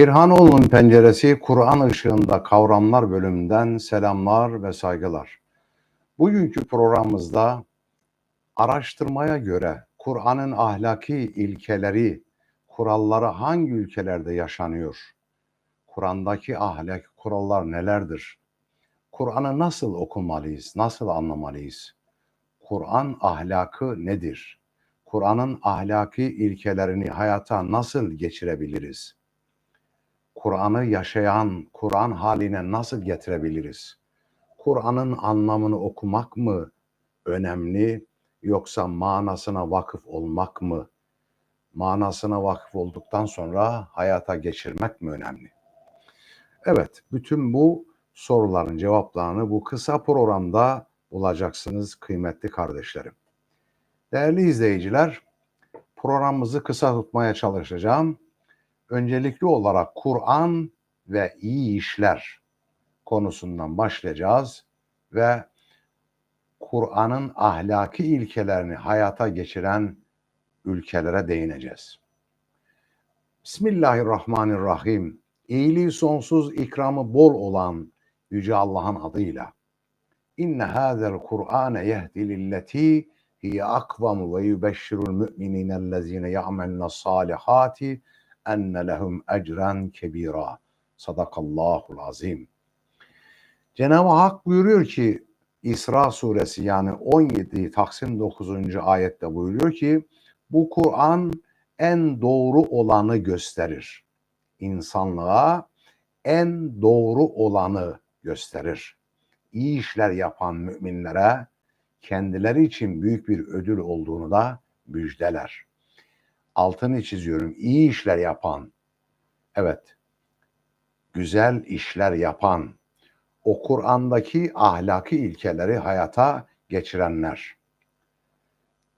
Pirhanoğlu'nun Penceresi Kur'an ışığında kavramlar bölümünden selamlar ve saygılar. Bugünkü programımızda araştırmaya göre Kur'an'ın ahlaki ilkeleri, kuralları hangi ülkelerde yaşanıyor? Kur'an'daki ahlaki kurallar nelerdir? Kur'an'ı nasıl okumalıyız, nasıl anlamalıyız? Kur'an ahlakı nedir? Kur'an'ın ahlaki ilkelerini hayata nasıl geçirebiliriz? Kur'an'ı yaşayan, Kur'an haline nasıl getirebiliriz? Kur'an'ın anlamını okumak mı önemli yoksa manasına vakıf olmak mı? Manasına vakıf olduktan sonra hayata geçirmek mi önemli? Evet, bütün bu soruların cevaplarını bu kısa programda bulacaksınız kıymetli kardeşlerim. Değerli izleyiciler, programımızı kısa tutmaya çalışacağım. Öncelikli olarak Kur'an ve iyi işler konusundan başlayacağız ve Kur'an'ın ahlaki ilkelerini hayata geçiren ülkelere değineceğiz. Bismillahirrahmanirrahim. İyiliği sonsuz, ikramı bol olan Yüce Allah'ın adıyla. İnne hâzel Kur'âne yehdi lilleti hiye akvamu ve yubeşşirul mü'mininellezîne ya'melnessâlihâti enne lehum ecren kebîrâ. Sadakallahul azim. Cenab-ı Hak buyuruyor ki İsra suresi yani 17 Taksim 9. ayette buyuruyor ki bu Kur'an en doğru olanı gösterir. İnsanlığa en doğru olanı gösterir. İyi işler yapan müminlere kendileri için büyük bir ödül olduğunu da müjdeler. Altını çiziyorum. İyi işler yapan, evet, güzel işler yapan, o Kur'an'daki ahlaki ilkeleri hayata geçirenler.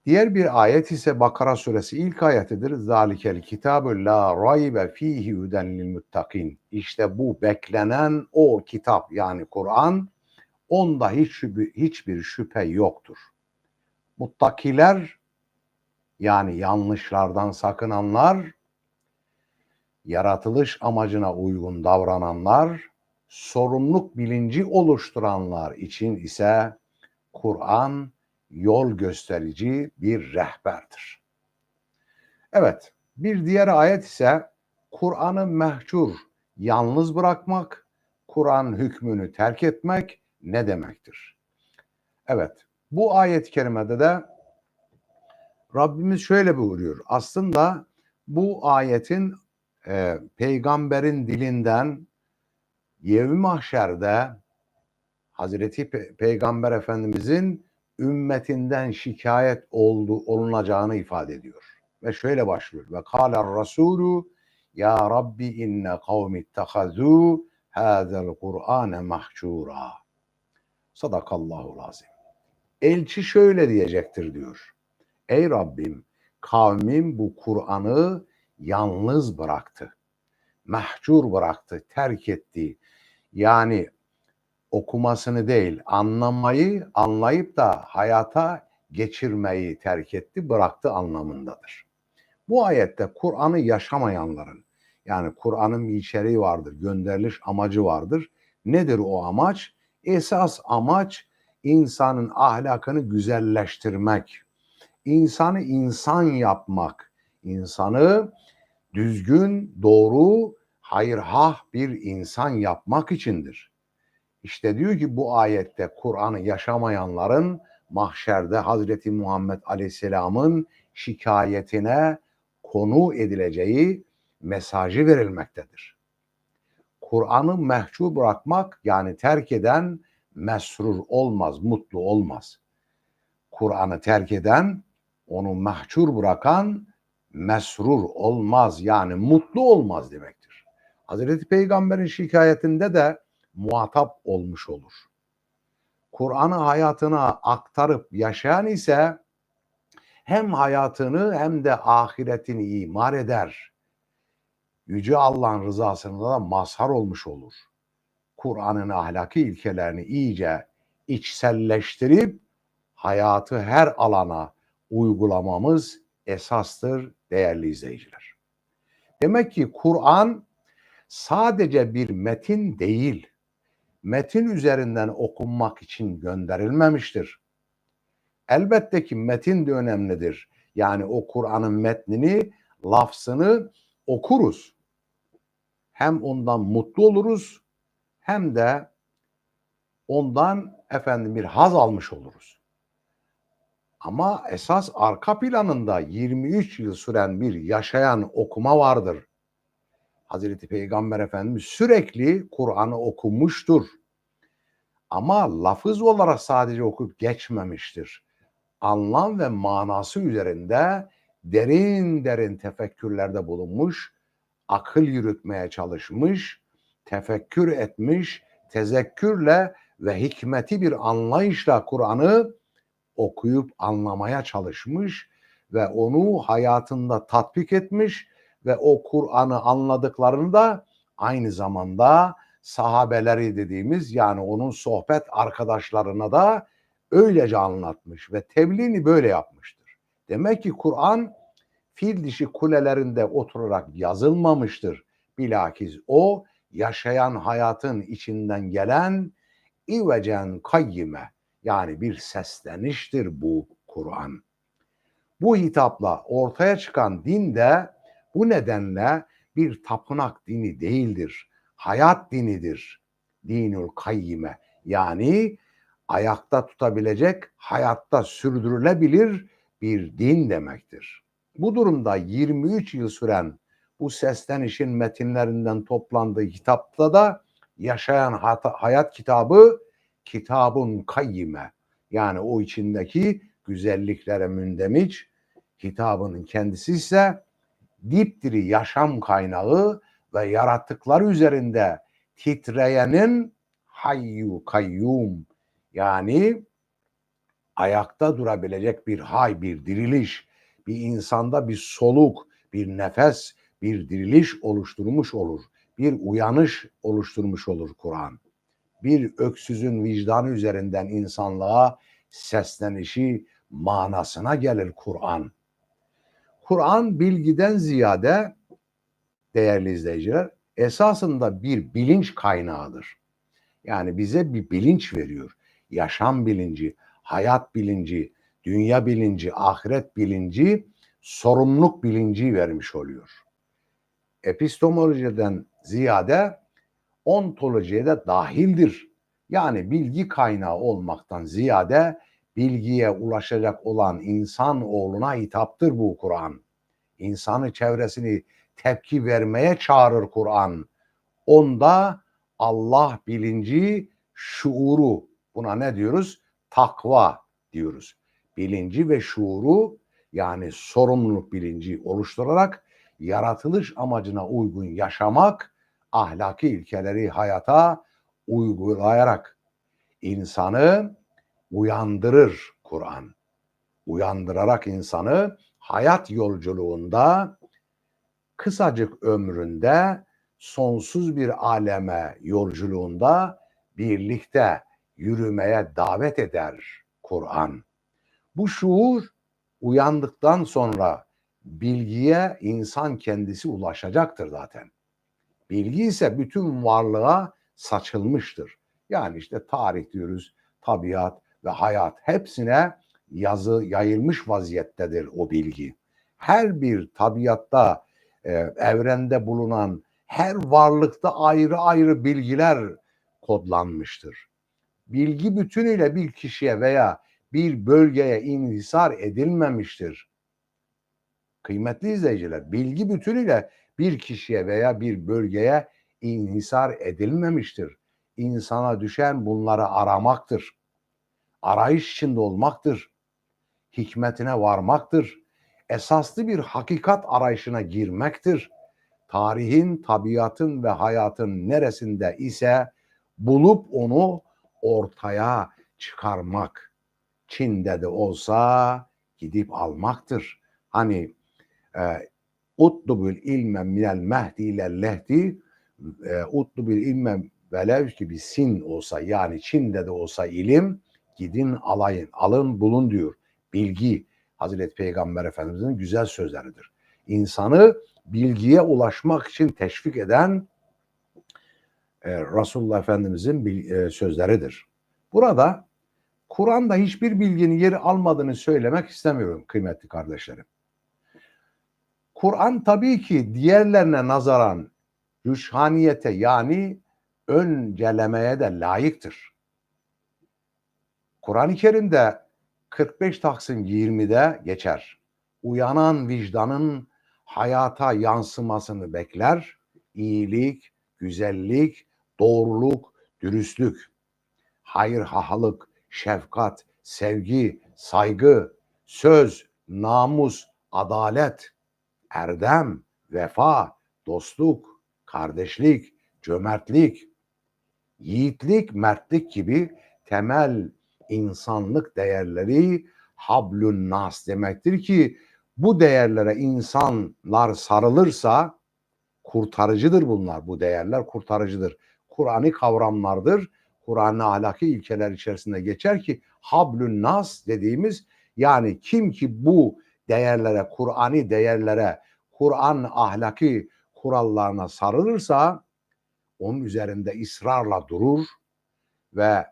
Diğer bir ayet ise Bakara suresi ilk ayetidir. Zalikel kitabü la raybe fihi huden lil muttakin. İşte bu beklenen o kitap yani Kur'an, onda hiçbir şüphe yoktur. Muttakiler yani yanlışlardan sakınanlar, yaratılış amacına uygun davrananlar, sorumluluk bilinci oluşturanlar için ise Kur'an yol gösterici bir rehberdir. Evet, bir diğer ayet ise Kur'an'ı mehcur, yalnız bırakmak, Kur'an hükmünü terk etmek ne demektir? Evet, bu ayet-i kerimede de Rabbimiz şöyle buyuruyor. Aslında bu ayetin peygamberin dilinden Yevmi Mahşer'de Hazreti Peygamber Efendimizin ümmetinden şikayet olunacağını ifade ediyor. Ve şöyle başlıyor. Ve kâler rasûlü ya Rabbi inne kavmi ittehazû hâzel Kur'âne mahcûrâ. Sadakallahul azim. Elçi şöyle diyecektir diyor. Ey Rabbim, kavmim bu Kur'an'ı yalnız bıraktı. Mahcur bıraktı, terk etti. Yani okumasını değil, anlamayı, anlayıp da hayata geçirmeyi terk etti, bıraktı anlamındadır. Bu ayette Kur'an'ı yaşamayanların, yani Kur'an'ın bir içeriği vardır, gönderiliş amacı vardır. Nedir o amaç? Esas amaç insanın ahlakını güzelleştirmek, insanı insan yapmak, insanı düzgün, doğru, hayırhah bir insan yapmak içindir. İşte diyor ki bu ayette Kur'an'ı yaşamayanların mahşerde Hazreti Muhammed Aleyhisselam'ın şikayetine konu edileceği mesajı verilmektedir. Kur'an'ı mehcur bırakmak yani terk eden mesrur olmaz, mutlu olmaz. Kur'an'ı terk eden, onu mahcur bırakan mesrur olmaz yani mutlu olmaz demektir. Hazreti Peygamber'in şikayetinde de muhatap olmuş olur. Kur'an'ı hayatına aktarıp yaşayan ise hem hayatını hem de ahiretini imar eder. Yüce Allah'ın rızasında da mazhar olmuş olur. Kur'an'ın ahlaki ilkelerini iyice içselleştirip hayatı her alana uygulamamız esastır değerli izleyiciler. Demek ki Kur'an sadece bir metin değil, metin üzerinden okunmak için gönderilmemiştir. Elbette ki metin de önemlidir. Yani o Kur'an'ın metnini, lafzını okuruz. Hem ondan mutlu oluruz, hem de ondan bir haz almış oluruz. Ama esas arka planında 23 yıl süren bir yaşayan okuma vardır. Hazreti Peygamber Efendimiz sürekli Kur'an'ı okumuştur. Ama lafız olarak sadece okuyup geçmemiştir. Anlam ve manası üzerinde derin derin tefekkürlerde bulunmuş, akıl yürütmeye çalışmış, tefekkür etmiş, tezekkürle ve hikmeti bir anlayışla Kur'an'ı okuyup anlamaya çalışmış ve onu hayatında tatbik etmiş ve o Kur'an'ı anladıklarını da aynı zamanda sahabeleri dediğimiz, yani onun sohbet arkadaşlarına da öylece anlatmış ve tebliğini böyle yapmıştır. Demek ki Kur'an fil dişi kulelerinde oturarak yazılmamıştır. Bilakis o yaşayan hayatın içinden gelen İvecen kayyime, yani bir sesleniştir bu Kur'an. Bu hitapla ortaya çıkan din de bu nedenle bir tapınak dini değildir. Hayat dinidir. Dinül kayyime, yani ayakta tutabilecek, hayatta sürdürülebilir bir din demektir. Bu durumda 23 yıl süren bu seslenişin metinlerinden toplandığı kitapta da yaşayan hayat kitabı, kitabın kayyime, yani o içindeki güzelliklere mündemiş, hitabının kendisi ise dipdiri yaşam kaynağı ve yarattıkları üzerinde titreyenin hayyu kayyum, yani ayakta durabilecek bir hay, bir diriliş, bir insanda bir soluk, bir nefes, bir diriliş oluşturmuş olur. Bir uyanış oluşturmuş olur Kur'an. Bir öksüzün vicdanı üzerinden insanlığa seslenişi manasına gelir Kur'an. Kur'an bilgiden ziyade, değerli izleyiciler, esasında bir bilinç kaynağıdır. Yani bize bir bilinç veriyor. Yaşam bilinci, hayat bilinci, dünya bilinci, ahiret bilinci, sorumluluk bilinci vermiş oluyor. Epistemolojiden ziyade ontolojiye de dahildir. Yani bilgi kaynağı olmaktan ziyade bilgiye ulaşacak olan insan oğluna hitaptır bu Kur'an. İnsanı, çevresini tepki vermeye çağırır Kur'an. Onda Allah bilinci, şuuru, buna ne diyoruz? Takva diyoruz. Bilinci ve şuuru, yani sorumluluk bilinci oluşturarak yaratılış amacına uygun yaşamak, ahlaki ilkeleri hayata uygulayarak insanı uyandırır Kur'an. Uyandırarak insanı hayat yolculuğunda, kısacık ömründe sonsuz bir aleme yolculuğunda birlikte yürümeye davet eder Kur'an. Bu şuur uyandıktan sonra bilgiye insan kendisi ulaşacaktır zaten. Bilgi ise bütün varlığa saçılmıştır. Yani işte tarih diyoruz, tabiat ve hayat, hepsine yayılmış vaziyettedir o bilgi. Her bir tabiatta, evrende bulunan her varlıkta ayrı ayrı bilgiler kodlanmıştır. Bilgi bütünüyle bir kişiye veya bir bölgeye inhisar edilmemiştir. Kıymetli izleyiciler, bilgi bütünüyle bir kişiye veya bir bölgeye inhisar edilmemiştir. İnsana düşen bunları aramaktır. Arayış içinde olmaktır. Hikmetine varmaktır. Esaslı bir hakikat arayışına girmektir. Tarihin, tabiatın ve hayatın neresinde ise bulup onu ortaya çıkarmak. Çin'de de olsa gidip almaktır. Hani utlubul ilme minel mehdi ile lehdi, utlubul ilme velev ki bir sin olsa, yani Çin'de de olsa ilim, gidin alayın, alın bulun diyor. Bilgi, Hazreti Peygamber Efendimiz'in güzel sözleridir. İnsanı bilgiye ulaşmak için teşvik eden Resulullah Efendimizin sözleridir. Burada Kur'an'da hiçbir bilginin yeri almadığını söylemek istemiyorum kıymetli kardeşlerim. Kur'an tabii ki diğerlerine nazaran rüşhaniyete yani öncelemeye de layıktır. Kur'an-ı Kerim'de 45 Taksim 20'de geçer. Uyanan vicdanın hayata yansımasını bekler. İyilik, güzellik, doğruluk, dürüstlük, hayırhalık, şefkat, sevgi, saygı, söz, namus, adalet, erdem, vefa, dostluk, kardeşlik, cömertlik, yiğitlik, mertlik gibi temel insanlık değerleri hablun nas demektir ki bu değerlere insanlar sarılırsa kurtarıcıdır bunlar. Bu değerler kurtarıcıdır. Kur'an'ı kavramlardır. Kur'an'ın ahlaki ilkeler içerisinde geçer ki hablun nas dediğimiz yani kim ki bu değerlere, Kur'an'ı değerlere, Kur'an ahlaki kurallarına sarılırsa onun üzerinde ısrarla durur ve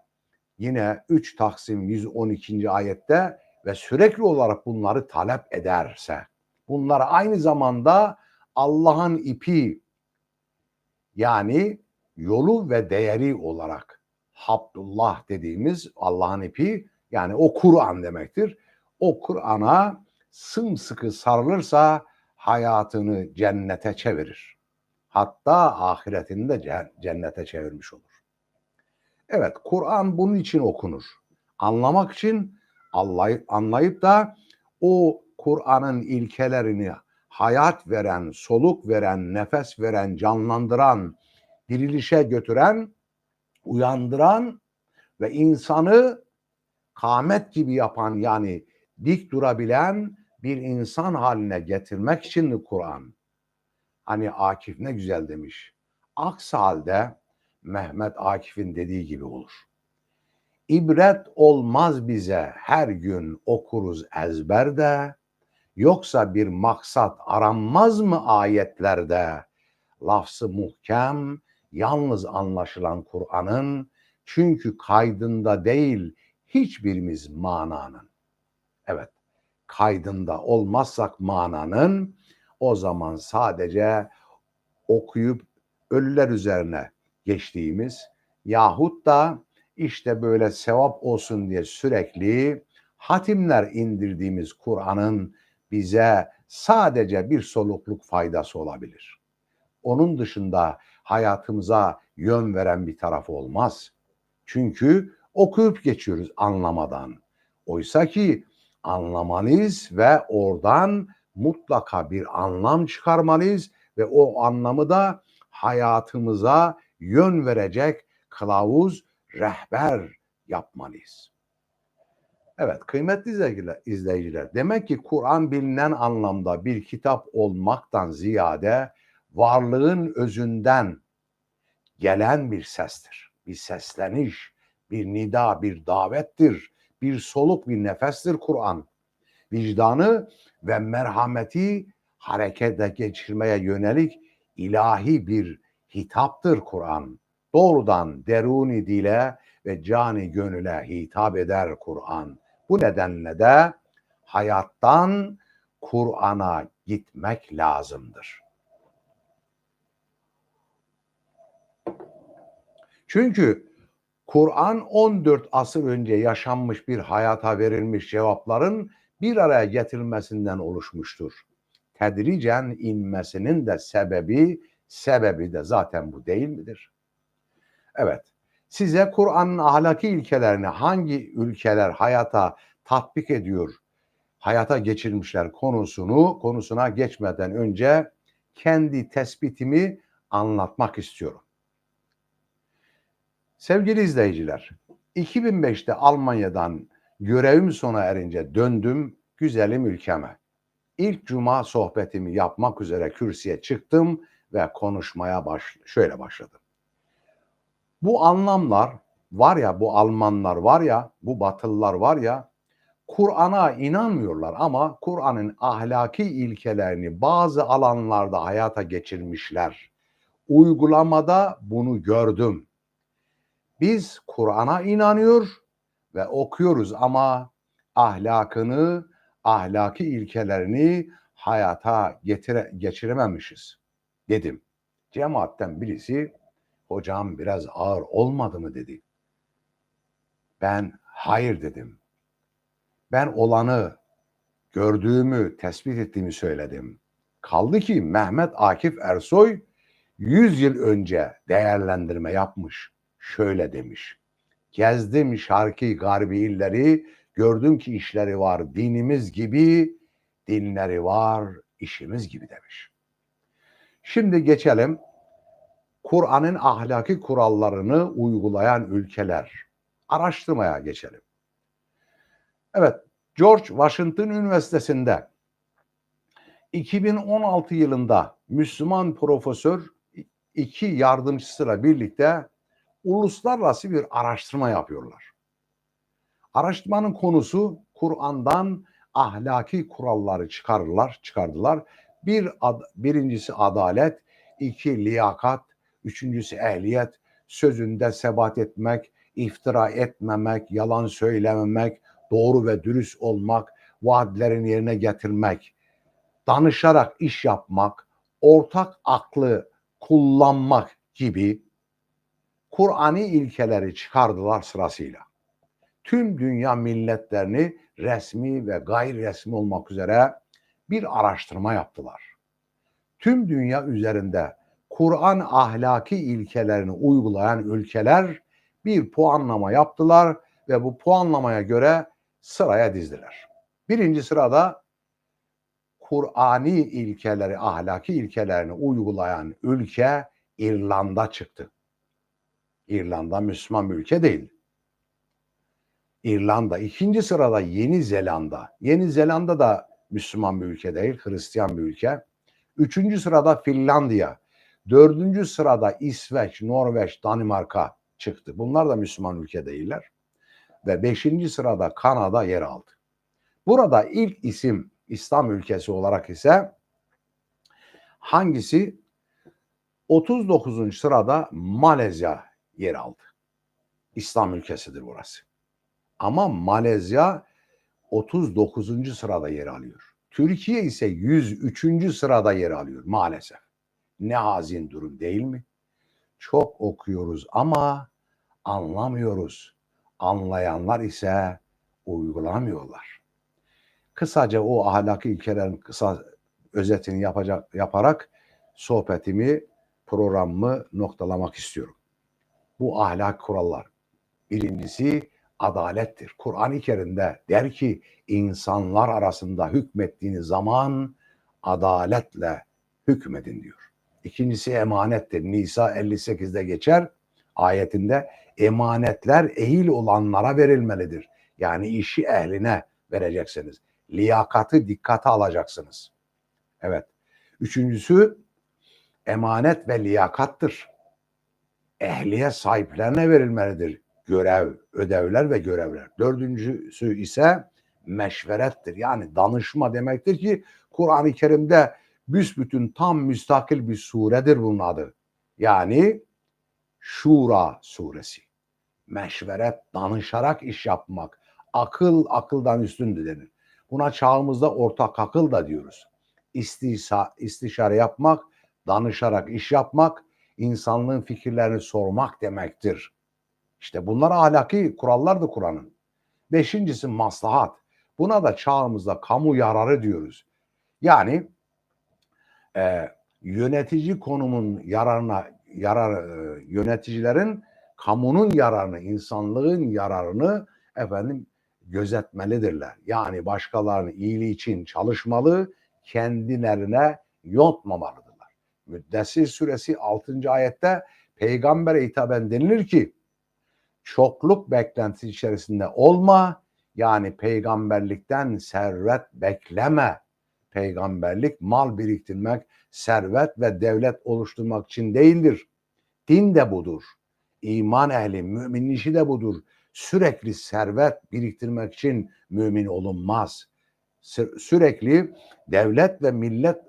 yine 3 Taksim 112. ayette ve sürekli olarak bunları talep ederse bunlar aynı zamanda Allah'ın ipi yani yolu ve değeri olarak Hablullah dediğimiz Allah'ın ipi yani o Kur'an demektir. O Kur'an'a sımsıkı sarılırsa hayatını cennete çevirir. Hatta ahiretini de cennete çevirmiş olur. Evet, Kur'an bunun için okunur. Anlamak için anlayıp da o Kur'an'ın ilkelerini hayat veren, soluk veren, nefes veren, canlandıran, dirilişe götüren, uyandıran ve insanı kâmet gibi yapan yani dik durabilen bir insan haline getirmek için Kur'an. Hani Akif ne güzel demiş. Aksi halde Mehmet Akif'in dediği gibi olur. İbret olmaz bize her gün okuruz ezberde, yoksa bir maksat aranmaz mı ayetlerde? Lafzı muhkem, yalnız anlaşılan Kur'an'ın, çünkü kaydında değil hiçbirimiz mananın. Evet, kaydında olmazsak mananın, o zaman sadece okuyup ölüler üzerine geçtiğimiz yahut da işte böyle sevap olsun diye sürekli hatimler indirdiğimiz Kur'an'ın bize sadece bir solukluk faydası olabilir. Onun dışında hayatımıza yön veren bir taraf olmaz. Çünkü okuyup geçiyoruz anlamadan. Oysa ki anlamalıyız ve oradan mutlaka bir anlam çıkarmalıyız ve o anlamı da hayatımıza yön verecek kılavuz, rehber yapmalıyız. Evet kıymetli izleyiciler, demek ki Kur'an bilinen anlamda bir kitap olmaktan ziyade varlığın özünden gelen bir sestir. Bir sesleniş, bir nida, bir davettir, bir soluk, bir nefestir Kur'an. Vicdanı ve merhameti harekete geçirmeye yönelik ilahi bir hitaptır Kur'an. Doğrudan deruni dile ve cani gönüle hitap eder Kur'an. Bu nedenle de hayattan Kur'an'a gitmek lazımdır. Çünkü Kur'an 14 asır önce yaşanmış bir hayata verilmiş cevapların bir araya getirilmesinden oluşmuştur. Tedricen inmesinin de sebebi de zaten bu değil midir? Evet, size Kur'an'ın ahlaki ilkelerini hangi ülkeler hayata tatbik ediyor, hayata geçirmişler konusuna geçmeden önce kendi tespitimi anlatmak istiyorum. Sevgili izleyiciler, 2005'te Almanya'dan görevim sona erince döndüm güzelim ülkeme. İlk cuma sohbetimi yapmak üzere kürsüye çıktım ve konuşmaya şöyle başladım. Bu anlamlar var ya, bu Almanlar var ya, bu Batılılar var ya, Kur'an'a inanmıyorlar ama Kur'an'ın ahlaki ilkelerini bazı alanlarda hayata geçirmişler. Uygulamada bunu gördüm. Biz Kur'an'a inanıyor ve okuyoruz ama ahlakını, ahlaki ilkelerini hayata geçirememişiz dedim. Cemaatten birisi, hocam biraz ağır olmadı mı dedi. Ben hayır dedim. Ben olanı, gördüğümü, tespit ettiğimi söyledim. Kaldı ki Mehmet Akif Ersoy 100 yıl önce değerlendirme yapmış. Şöyle demiş. Gezdim şarkı garbi illeri, gördüm ki işleri var dinimiz gibi, dinleri var işimiz gibi demiş. Şimdi geçelim Kur'an'ın ahlaki kurallarını uygulayan ülkeler. Araştırmaya geçelim. Evet, George Washington Üniversitesi'nde 2016 yılında Müslüman profesör iki yardımcısıyla birlikte uluslararası bir araştırma yapıyorlar. Araştırmanın konusu Kur'an'dan ahlaki kuralları çıkardılar. Birincisi adalet, iki liyakat, üçüncüsü ehliyet, sözünde sebat etmek, iftira etmemek, yalan söylememek, doğru ve dürüst olmak, vaatlerini yerine getirmek, danışarak iş yapmak, ortak aklı kullanmak gibi Kur'ani ilkeleri çıkardılar sırasıyla. Tüm dünya milletlerini resmi ve gayri resmi olmak üzere bir araştırma yaptılar. Tüm dünya üzerinde Kur'an ahlaki ilkelerini uygulayan ülkeler bir puanlama yaptılar ve bu puanlamaya göre sıraya dizdiler. Birinci sırada Kur'ani ilkeleri, ahlaki ilkelerini uygulayan ülke İrlanda çıktı. İrlanda Müslüman bir ülke değil. İrlanda. İkinci sırada Yeni Zelanda. Yeni Zelanda da Müslüman bir ülke değil, Hristiyan bir ülke. Üçüncü sırada Finlandiya. Dördüncü sırada İsveç, Norveç, Danimarka çıktı. Bunlar da Müslüman ülke değiller. Ve beşinci sırada Kanada yer aldı. Burada ilk isim İslam ülkesi olarak ise hangisi? 39. sırada Malezya yer aldı. İslam ülkesidir burası. Ama Malezya 39. sırada yer alıyor. Türkiye ise 103. sırada yer alıyor maalesef. Ne hazin durum değil mi? Çok okuyoruz ama anlamıyoruz. Anlayanlar ise uygulamıyorlar. Kısaca o ahlaki ilkelerin kısa özetini yaparak programımı noktalamak istiyorum. Bu ahlak kurallar. Birincisi adalettir. Kur'an-ı Kerim'de der ki insanlar arasında hükmettiğiniz zaman adaletle hükmedin diyor. İkincisi emanettir. Nisa 58'de geçer ayetinde emanetler ehil olanlara verilmelidir. Yani işi ehline vereceksiniz. Liyakatı dikkate alacaksınız. Evet. Üçüncüsü emanet ve liyakattır. Ehliye sahiplerine verilmelidir. Görev, ödevler ve görevler. Dördüncüsü ise meşverettir. Yani danışma demektir ki Kur'an-ı Kerim'de büsbütün tam müstakil bir suredir bunun adı. Yani Şura suresi. Meşveret, danışarak iş yapmak. Akıl, akıldan üstündür denir. Buna çağımızda ortak akıl da diyoruz. İstişare yapmak, danışarak iş yapmak, insanlığın fikirlerini sormak demektir. İşte bunlar ahlaki kurallardır Kur'an'ın. Beşincisi maslahat. Buna da çağımızda kamu yararı diyoruz. Yani yönetici konumun yöneticilerin kamunun yararını, insanlığın yararını gözetmelidirler. Yani başkalarının iyiliği için çalışmalı, kendilerine yontmamalıdırlar. Müddessir suresi 6. ayette peygambere hitaben denilir ki çokluk beklentisi içerisinde olma, yani peygamberlikten servet bekleme. Peygamberlik mal biriktirmek, servet ve devlet oluşturmak için değildir. Din de budur. İman ehli, müminin işi de budur. Sürekli servet biriktirmek için mümin olunmaz. Sürekli devlet ve millet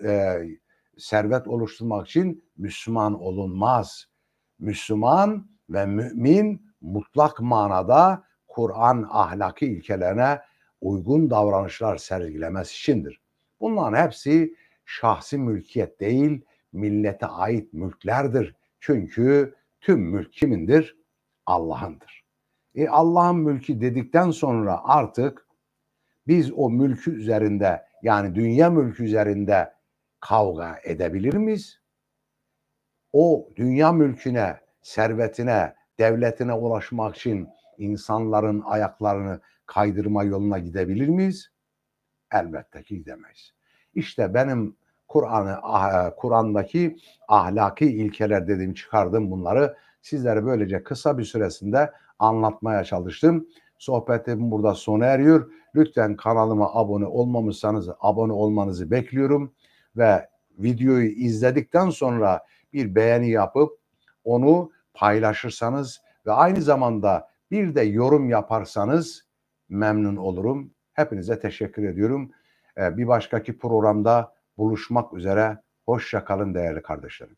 servet oluşturmak için Müslüman olunmaz. Müslüman ve mümin mutlak manada Kur'an ahlaki ilkelerine uygun davranışlar sergilemesi içindir. Bunların hepsi şahsi mülkiyet değil, millete ait mülklerdir. Çünkü tüm mülk kimindir? Allah'ındır. Allah'ın mülkü dedikten sonra artık biz o mülkü üzerinde, yani dünya mülkü üzerinde kavga edebilir miyiz? O dünya mülküne, servetine, devletine ulaşmak için insanların ayaklarını kaydırma yoluna gidebilir miyiz? Elbette ki gidemeyiz. İşte benim Kur'an'daki ahlaki ilkeler dediğim, çıkardım bunları. Sizlere böylece kısa bir süresinde anlatmaya çalıştım. Sohbetim burada sona eriyor. Lütfen kanalıma abone olmamışsanız abone olmanızı bekliyorum ve videoyu izledikten sonra bir beğeni yapıp onu paylaşırsanız ve aynı zamanda bir de yorum yaparsanız memnun olurum. Hepinize teşekkür ediyorum. Bir başkaki programda buluşmak üzere. Hoşça kalın değerli kardeşlerim.